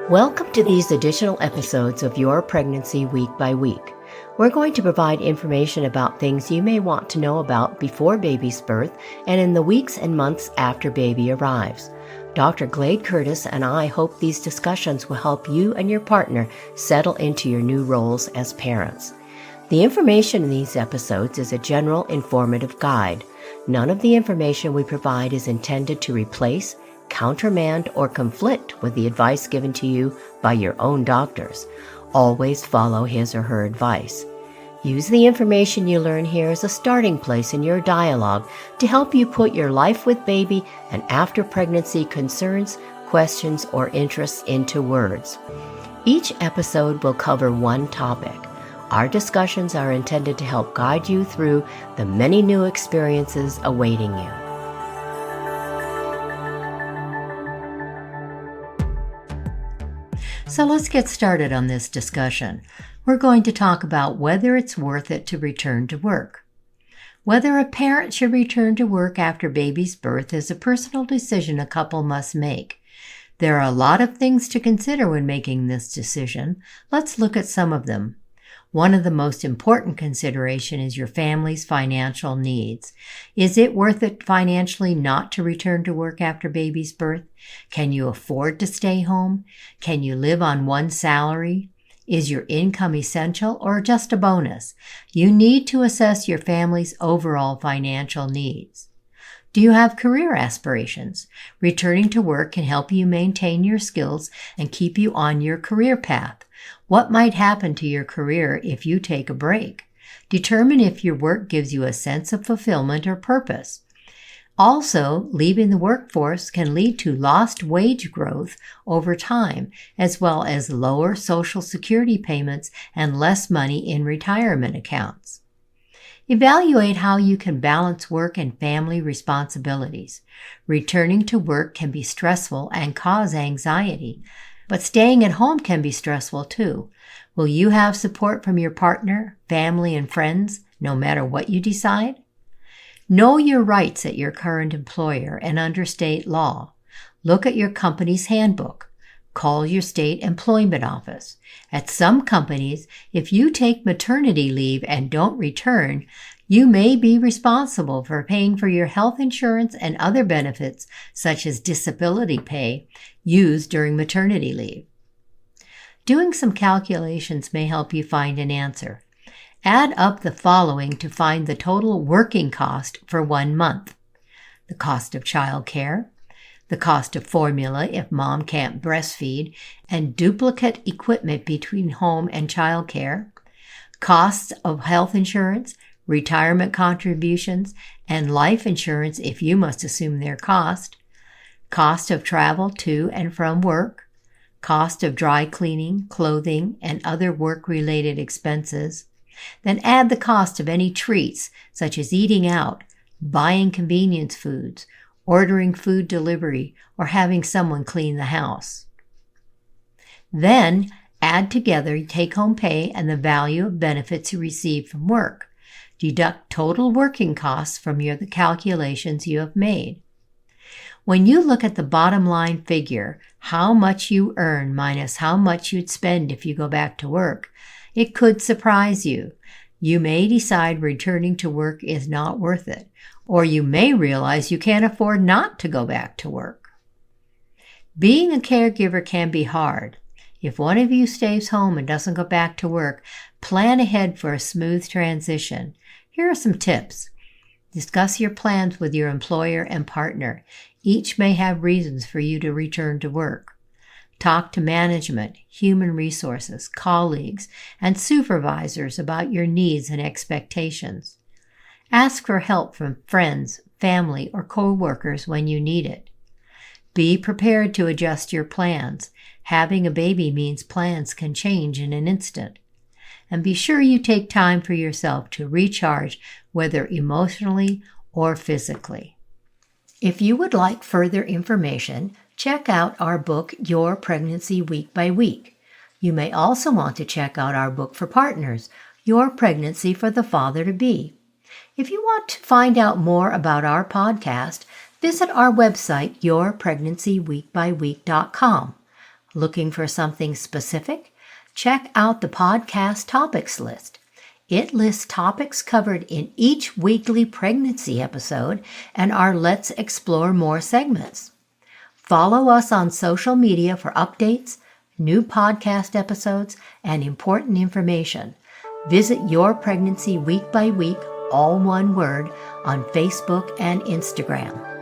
Welcome to these additional episodes of Your Pregnancy Week by Week. We're going to provide information about things you may want to know about before baby's birth and in the weeks and months after baby arrives. Dr. Glade Curtis and I hope these discussions will help you and your partner settle into your new roles as parents. The information in these episodes is a general informative guide. None of the information we provide is intended to replace, countermand, or conflict with the advice given to you by your own doctors. Always follow his or her advice. Use the information you learn here as a starting place in your dialogue to help you put your life with baby and after pregnancy concerns, questions, or interests into words. Each episode will cover one topic. Our discussions are intended to help guide you through the many new experiences awaiting you. So let's get started on this discussion. We're going to talk about whether it's worth it to return to work. Whether a parent should return to work after baby's birth is a personal decision a couple must make. There are a lot of things to consider when making this decision. Let's look at some of them. One of the most important considerations is your family's financial needs. Is it worth it financially not to return to work after baby's birth? Can you afford to stay home? Can you live on one salary? Is your income essential or just a bonus? You need to assess your family's overall financial needs. Do you have career aspirations? Returning to work can help you maintain your skills and keep you on your career path. What might happen to your career if you take a break? Determine if your work gives you a sense of fulfillment or purpose. Also, leaving the workforce can lead to lost wage growth over time, as well as lower Social Security payments and less money in retirement accounts. Evaluate how you can balance work and family responsibilities. Returning to work can be stressful and cause anxiety, but staying at home can be stressful too. Will you have support from your partner, family, and friends, no matter what you decide? Know your rights at your current employer and under state law. Look at your company's handbook. Call your state employment office. At some companies, if you take maternity leave and don't return, you may be responsible for paying for your health insurance and other benefits, such as disability pay, used during maternity leave. Doing some calculations may help you find an answer. Add up the following to find the total working cost for 1 month. The cost of child care, the cost of formula if mom can't breastfeed, and duplicate equipment between home and child care, costs of health insurance, retirement contributions, and life insurance if you must assume their cost of travel to and from work, cost of dry cleaning, clothing, and other work-related expenses. Then add the cost of any treats, such as eating out, buying convenience foods, ordering food delivery, or having someone clean the house. Then add together take-home pay and the value of benefits you receive from work. Deduct total working costs from the calculations you have made. When you look at the bottom line figure, how much you earn minus how much you'd spend if you go back to work, it could surprise you. You may decide returning to work is not worth it, or you may realize you can't afford not to go back to work. Being a caregiver can be hard. If one of you stays home and doesn't go back to work, plan ahead for a smooth transition. Here are some tips. Discuss your plans with your employer and partner. Each may have reasons for you to return to work. Talk to management, human resources, colleagues, and supervisors about your needs and expectations. Ask for help from friends, family, or co-workers when you need it. Be prepared to adjust your plans. Having a baby means plans can change in an instant. And be sure you take time for yourself to recharge, whether emotionally or physically. If you would like further information, check out our book, Your Pregnancy Week by Week. You may also want to check out our book for partners, Your Pregnancy for the Father-to-Be. If you want to find out more about our podcast, visit our website, yourpregnancyweekbyweek.com. Looking for something specific? Check out the podcast topics list. It lists topics covered in each weekly pregnancy episode and our Let's Explore More segments. Follow us on social media for updates, new podcast episodes, and important information. Visit Your Pregnancy Week by Week, all one word, on Facebook and Instagram.